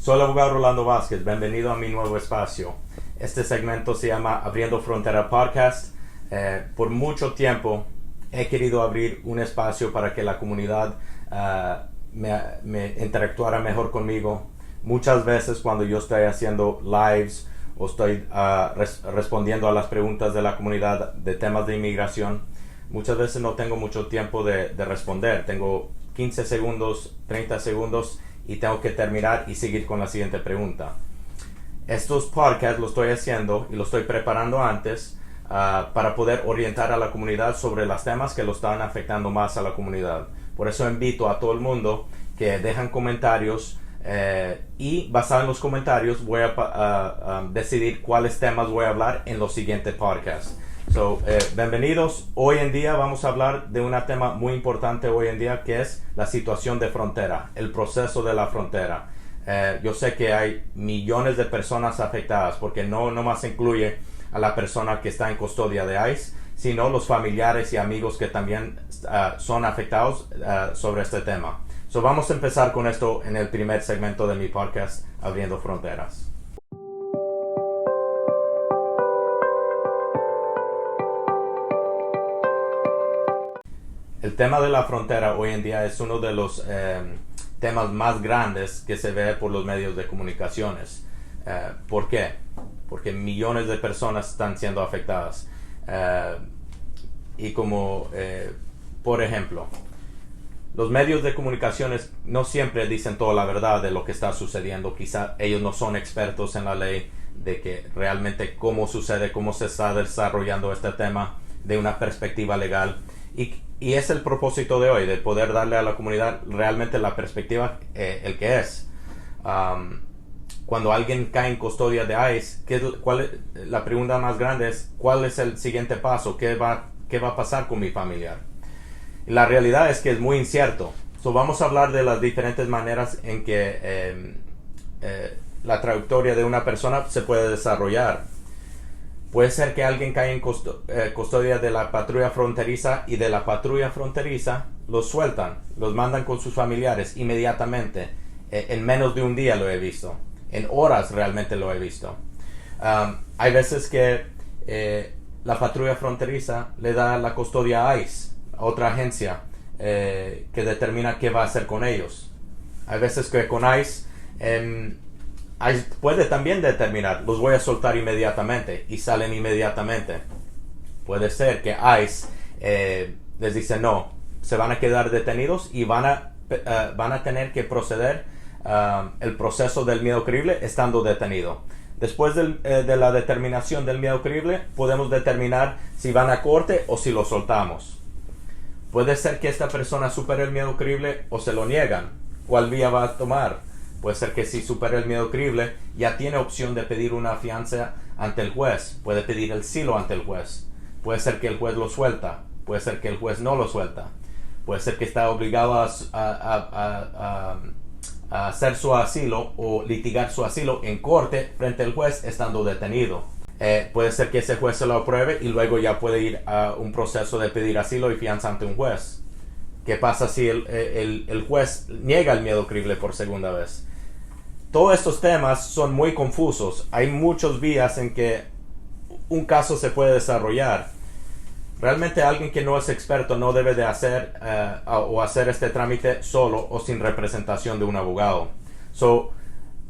Soy el abogado Rolando Vázquez, bienvenido a mi nuevo espacio. Este segmento se llama Abriendo Frontera Podcast. Por mucho tiempo he querido abrir un espacio para que la comunidad me interactuara mejor conmigo. Muchas veces cuando yo estoy haciendo lives o estoy respondiendo a las preguntas de la comunidad de temas de inmigración, muchas veces no tengo mucho tiempo de responder. Tengo 15 segundos, 30 segundos y tengo que terminar y seguir con la siguiente pregunta. Estos podcasts los estoy haciendo y los estoy preparando antes para poder orientar a la comunidad sobre los temas que lo están afectando más a la comunidad. Por eso invito a todo el mundo que dejan comentarios y basado en los comentarios voy a decidir cuáles temas voy a hablar en los siguientes podcasts. Bienvenidos. Hoy en día vamos a hablar de un tema muy importante hoy en día, que es la situación de frontera, el proceso de la frontera. Yo sé que hay millones de personas afectadas, porque no más incluye a la persona que está en custodia de ICE, sino los familiares y amigos que también son afectados sobre este tema. Vamos a empezar con esto en el primer segmento de mi podcast, Abriendo Fronteras. El tema de la frontera hoy en día es uno de los temas más grandes que se ve por los medios de comunicaciones. ¿Por qué? Porque millones de personas están siendo afectadas. Por ejemplo, los medios de comunicaciones no siempre dicen toda la verdad de lo que está sucediendo. Quizá ellos no son expertos en la ley de que realmente cómo sucede, cómo se está desarrollando este tema de una perspectiva legal. Y es el propósito de hoy, de poder darle a la comunidad realmente la perspectiva el que es. Cuando alguien cae en custodia de ICE, la pregunta más grande es, ¿cuál es el siguiente paso? ¿Qué va a pasar con mi familiar? Y la realidad es que es muy incierto. Vamos a hablar de las diferentes maneras en que la trayectoria de una persona se puede desarrollar. Puede ser que alguien caiga en custodia de la patrulla fronteriza y de la patrulla fronteriza los sueltan, los mandan con sus familiares inmediatamente. En menos de un día lo he visto. En horas realmente lo he visto. Hay veces que la patrulla fronteriza le da la custodia a ICE, a otra agencia que determina qué va a hacer con ellos. Hay veces que con ICE puede también determinar, los voy a soltar inmediatamente y salen inmediatamente. Puede ser que ICE les dice no, se van a quedar detenidos y van a tener que proceder el proceso del miedo creíble estando detenido. Después de la determinación del miedo creíble, podemos determinar si van a corte o si lo soltamos. Puede ser que esta persona supere el miedo creíble o se lo niegan. ¿Cuál vía va a tomar? Puede ser que si supera el miedo creíble, ya tiene opción de pedir una fianza ante el juez. Puede pedir el asilo ante el juez. Puede ser que el juez lo suelta. Puede ser que el juez no lo suelta. Puede ser que está obligado a hacer su asilo o litigar su asilo en corte frente al juez estando detenido. Puede ser que ese juez se lo apruebe y luego ya puede ir a un proceso de pedir asilo y fianza ante un juez. ¿Qué pasa si el juez niega el miedo creíble por segunda vez? Todos estos temas son muy confusos. Hay muchas vías en que un caso se puede desarrollar. Realmente alguien que no es experto no debe de hacer este trámite solo o sin representación de un abogado.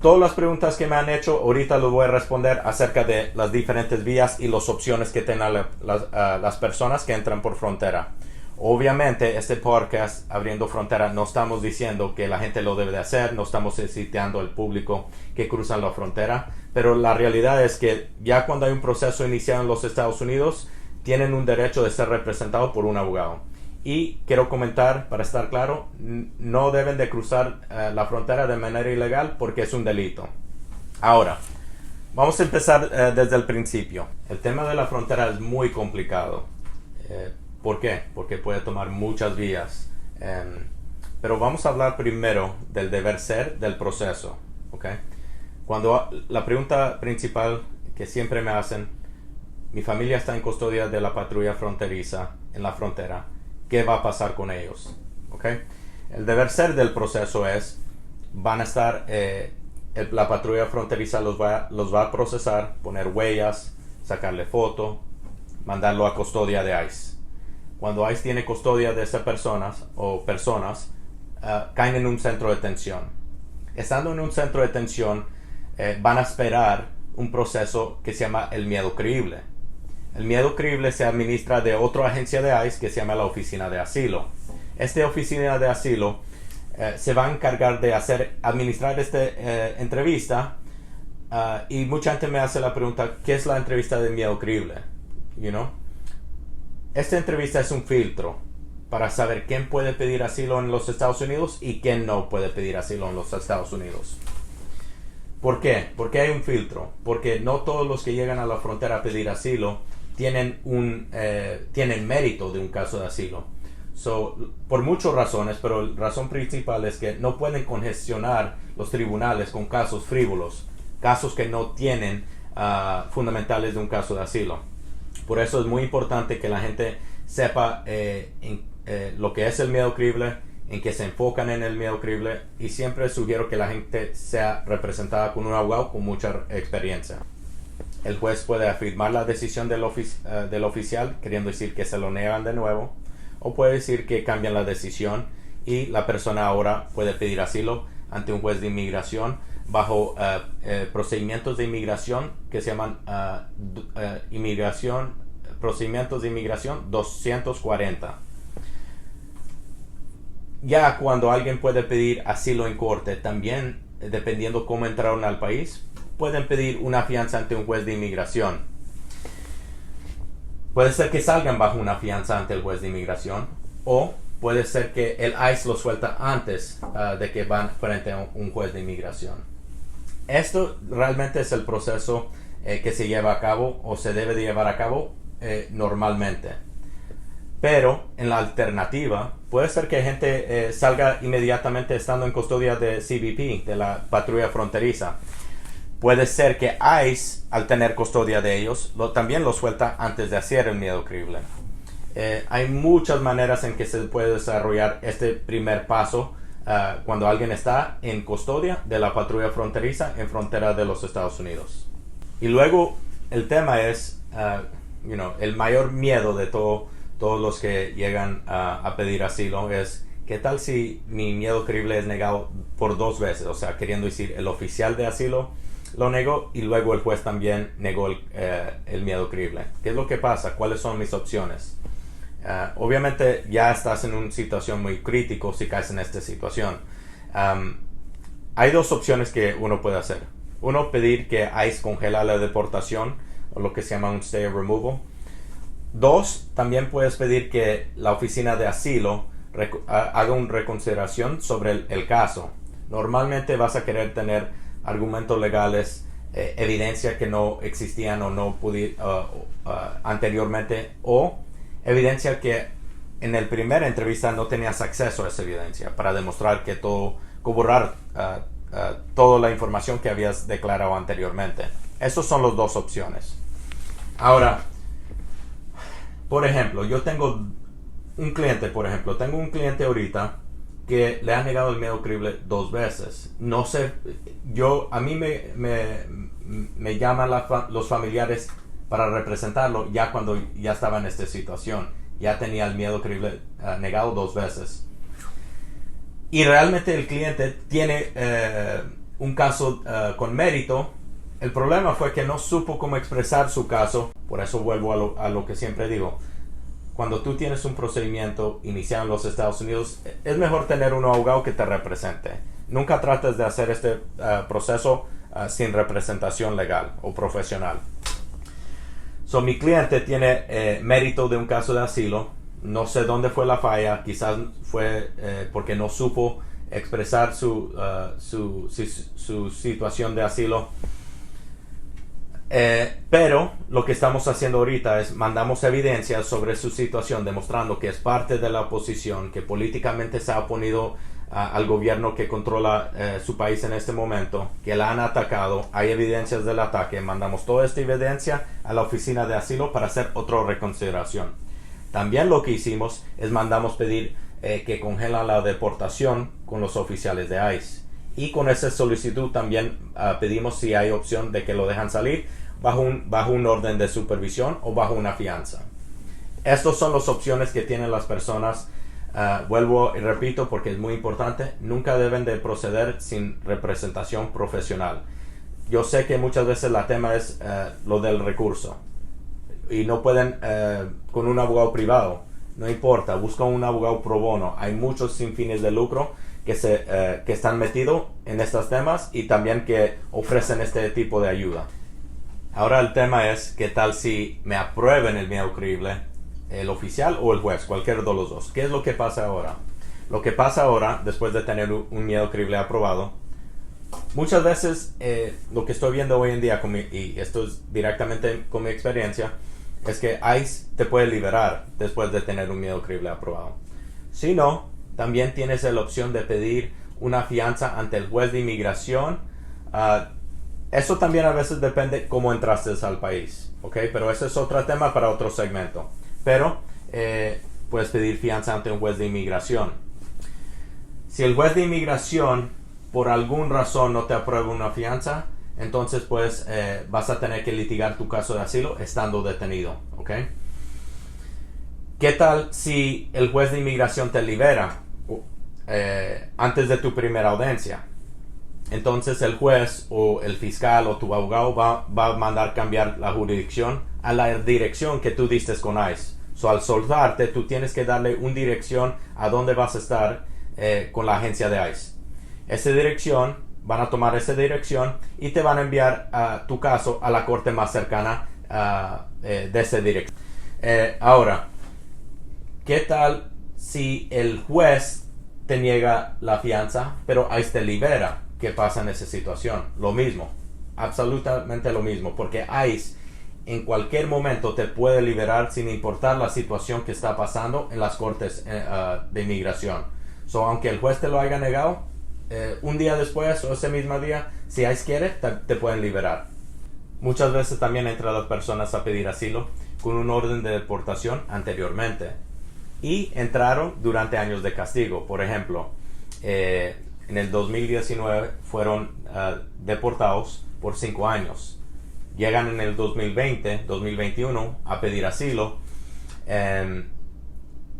Todas las preguntas que me han hecho, ahorita les voy a responder acerca de las diferentes vías y las opciones que tengan las personas que entran por frontera. Obviamente, este podcast, Abriendo Frontera, no estamos diciendo que la gente lo debe de hacer, no estamos incitando al público que cruzan la frontera, pero la realidad es que ya cuando hay un proceso iniciado en los Estados Unidos, tienen un derecho de ser representado por un abogado. Y quiero comentar, para estar claro, no deben de cruzar la frontera de manera ilegal porque es un delito. Ahora, vamos a empezar desde el principio. El tema de la frontera es muy complicado. ¿Por qué? Porque puede tomar muchas vías. Pero vamos a hablar primero del deber ser del proceso. ¿Okay? Cuando la pregunta principal que siempre me hacen, mi familia está en custodia de la patrulla fronteriza en la frontera, ¿qué va a pasar con ellos? ¿Okay? El deber ser del proceso es, van a estar la patrulla fronteriza los va a procesar, poner huellas, sacarle foto, mandarlo a custodia de ICE. Cuando ICE tiene custodia de esas personas caen en un centro de detención. Estando en un centro de detención, van a esperar un proceso que se llama el miedo creíble. El miedo creíble se administra de otra agencia de ICE que se llama la Oficina de Asilo. Esta Oficina de Asilo se va a encargar de administrar esta entrevista, y mucha gente me hace la pregunta, ¿qué es la entrevista de miedo creíble? Esta entrevista es un filtro para saber quién puede pedir asilo en los Estados Unidos y quién no puede pedir asilo en los Estados Unidos. ¿Por qué? Porque hay un filtro. Porque no todos los que llegan a la frontera a pedir asilo tienen mérito de un caso de asilo. Por muchas razones, pero la razón principal es que no pueden congestionar los tribunales con casos frívolos, casos que no tienen fundamentales de un caso de asilo. Por eso es muy importante que la gente sepa lo que es el miedo creíble, en que se enfocan en el miedo creíble, y siempre sugiero que la gente sea representada con un abogado con mucha experiencia. El juez puede afirmar la decisión del oficial, queriendo decir que se lo niegan de nuevo, o puede decir que cambian la decisión y la persona ahora puede pedir asilo ante un juez de inmigración bajo procedimientos de inmigración que se llaman procedimientos de inmigración 240. Ya cuando alguien puede pedir asilo en corte, también dependiendo cómo entraron al país, pueden pedir una fianza ante un juez de inmigración. Puede ser que salgan bajo una fianza ante el juez de inmigración, o puede ser que el ICE lo suelta antes de que van frente a un juez de inmigración. Esto realmente es el proceso que se lleva a cabo o se debe de llevar a cabo normalmente. Pero en la alternativa, puede ser que gente salga inmediatamente estando en custodia de CBP, de la patrulla fronteriza. Puede ser que ICE, al tener custodia de ellos, también lo suelta antes de hacer el miedo creíble. Hay muchas maneras en que se puede desarrollar este primer paso cuando alguien está en custodia de la patrulla fronteriza en frontera de los Estados Unidos. Y luego el tema es, el mayor miedo de todos los que llegan a pedir asilo es, ¿qué tal si mi miedo creíble es negado por 2 veces? O sea, queriendo decir, el oficial de asilo lo negó y luego el juez también negó el miedo creíble. ¿Qué es lo que pasa? ¿Cuáles son mis opciones? Obviamente ya estás en una situación muy crítica si caes en esta situación. Hay 2 opciones que uno puede hacer. Uno, pedir que ICE congela la deportación, o lo que se llama un stay of removal. 2, también puedes pedir que la oficina de asilo haga una reconsideración sobre el caso. Normalmente vas a querer tener argumentos legales, evidencia que no existían o no anteriormente, o evidencia que en la primera entrevista no tenías acceso a esa evidencia, para demostrar que corroborar toda la información que habías declarado anteriormente. Esas son las 2 opciones. Ahora, por ejemplo, yo tengo un cliente ahorita que le ha negado el miedo creíble 2 veces. No sé, a mí me llaman los familiares para representarlo ya cuando ya estaba en esta situación. Ya tenía el miedo creíble negado 2 veces. Y realmente el cliente tiene un caso con mérito. El problema fue que no supo cómo expresar su caso. Por eso vuelvo a lo que siempre digo. Cuando tú tienes un procedimiento iniciado en los Estados Unidos, es mejor tener un abogado que te represente. Nunca trates de hacer este proceso sin representación legal o profesional. Mi cliente tiene mérito de un caso de asilo. No sé dónde fue la falla. Quizás fue porque no supo expresar su situación de asilo. Pero lo que estamos haciendo ahorita es mandamos evidencia sobre su situación, demostrando que es parte de la oposición, que políticamente se ha oponido al gobierno que controla su país en este momento, que la han atacado. Hay evidencias del ataque. Mandamos toda esta evidencia a la oficina de asilo para hacer otra reconsideración. También lo que hicimos es mandamos pedir que congela la deportación con los oficiales de ICE. Y con esa solicitud también pedimos si hay opción de que lo dejan salir bajo un orden de supervisión o bajo una fianza. Estas son las opciones que tienen las personas. Vuelvo y repito porque es muy importante, nunca deben de proceder sin representación profesional. Yo sé que muchas veces la tema es lo del recurso y no pueden con un abogado privado, no importa, busca un abogado pro bono. Hay muchos sin fines de lucro que están metidos en estos temas y también que ofrecen este tipo de ayuda. Ahora el tema es, ¿qué tal si me aprueben el miedo creíble, el oficial o el juez, cualquiera de los dos? ¿Qué es lo que pasa ahora? Lo que pasa ahora, después de tener un miedo creíble aprobado, muchas veces lo que estoy viendo hoy en día, y esto es directamente con mi experiencia, es que ICE te puede liberar después de tener un miedo creíble aprobado. Si no, también tienes la opción de pedir una fianza ante el juez de inmigración. Eso también a veces depende cómo entraste al país, ¿ok? Pero ese es otro tema para otro segmento. Pero puedes pedir fianza ante un juez de inmigración. Si el juez de inmigración por alguna razón no te aprueba una fianza, entonces pues vas a tener que litigar tu caso de asilo estando detenido, ¿ok? ¿Qué tal si el juez de inmigración te libera antes de tu primera audiencia? Entonces el juez o el fiscal o tu abogado va a mandar cambiar la jurisdicción a la dirección que tú diste con ICE. So, al soltarte, tú tienes que darle una dirección a dónde vas a estar con la agencia de ICE. Esa dirección, van a tomar esa dirección y te van a enviar tu caso a la corte más cercana de esa dirección. Ahora, ¿qué tal si el juez te niega la fianza, pero ICE te libera? ¿Qué pasa en esa situación? Lo mismo, absolutamente lo mismo, porque ICE en cualquier momento te puede liberar sin importar la situación que está pasando en las cortes de inmigración. So, aunque el juez te lo haya negado, un día después o ese mismo día, si ICE quiere, te pueden liberar. Muchas veces también entran las personas a pedir asilo con un orden de deportación anteriormente y entraron durante años de castigo. Por ejemplo, en el 2019 fueron deportados por 5 años. Llegan en el 2020, 2021 a pedir asilo.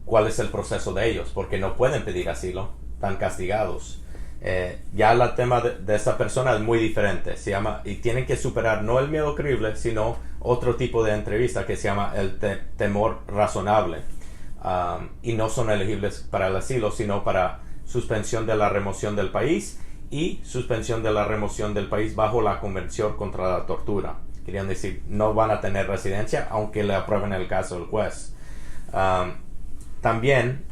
¿Cuál es el proceso de ellos? Porque no pueden pedir asilo, están castigados. Ya el tema de esta persona es muy diferente. Se llama, y tienen que superar no el miedo creíble, sino otro tipo de entrevista que se llama el temor razonable. Y no son elegibles para el asilo, sino para suspensión de la remoción del país y suspensión de la remoción del país bajo la Convención contra la Tortura. Querían decir, no van a tener residencia aunque le aprueben el caso del juez. También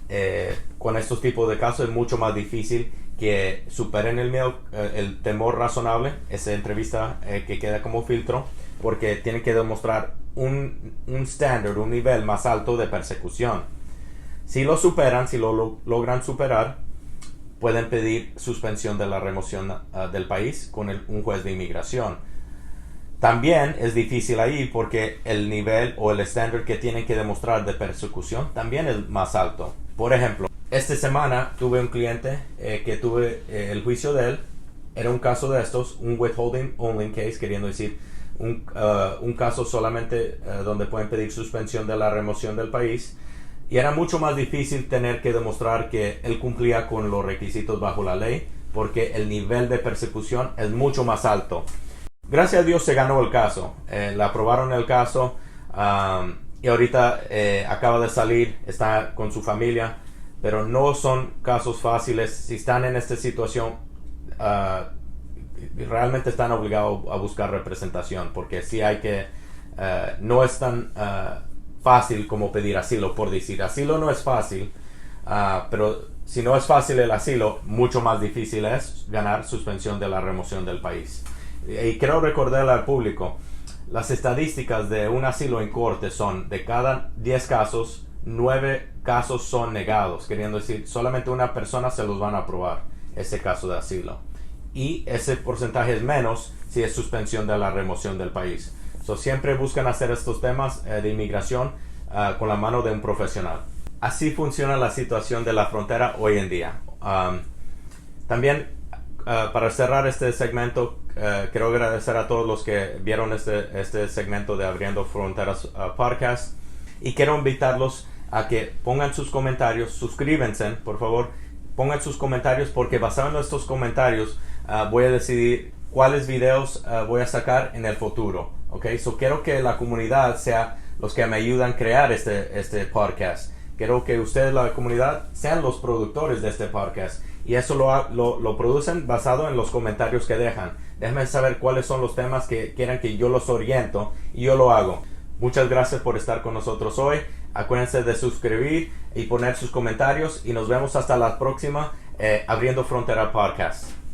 con estos tipos de casos es mucho más difícil que superen el miedo, el temor razonable, esa entrevista que queda como filtro, porque tienen que demostrar un estándar, un nivel más alto de persecución. Si lo superan, si lo logran superar, pueden pedir suspensión de la remoción del país con un juez de inmigración. También es difícil ahí porque el nivel o el estándar que tienen que demostrar de persecución también es más alto. Por ejemplo, esta semana tuve un cliente que tuve el juicio de él. Era un caso de estos, un withholding only case, queriendo decir un caso solamente donde pueden pedir suspensión de la remoción del país. Y era mucho más difícil tener que demostrar que él cumplía con los requisitos bajo la ley, porque el nivel de persecución es mucho más alto. Gracias a Dios se ganó el caso, le aprobaron el caso y ahorita acaba de salir, está con su familia, pero no son casos fáciles. Si están en esta situación, realmente están obligados a buscar representación, porque sí hay que, no es tan fácil como pedir asilo. Por decir, asilo no es fácil, pero si no es fácil el asilo, mucho más difícil es ganar suspensión de la remoción del país. Y quiero recordarle al público, las estadísticas de un asilo en corte son de cada 10 casos, 9 casos son negados, queriendo decir, solamente una persona se los van a aprobar ese caso de asilo. Y ese porcentaje es menos si es suspensión de la remoción del país. So, siempre buscan hacer estos temas de inmigración con la mano de un profesional. Así funciona la situación de la frontera hoy en día. También para cerrar este segmento, quiero agradecer a todos los que vieron este segmento de Abriendo Fronteras Podcast, y quiero invitarlos a que pongan sus comentarios, suscríbanse, por favor, pongan sus comentarios, porque basado en estos comentarios voy a decidir cuáles videos voy a sacar en el futuro. Okay, so quiero que la comunidad sea los que me ayudan a crear este podcast. Quiero que ustedes, la comunidad, sean los productores de este podcast, y eso lo producen basado en los comentarios que dejan. Déjenme saber cuáles son los temas que quieran que yo los oriento, y yo lo hago. Muchas gracias por estar con nosotros hoy. Acuérdense de suscribir y poner sus comentarios, y nos vemos hasta la próxima Abriendo Frontera Podcast.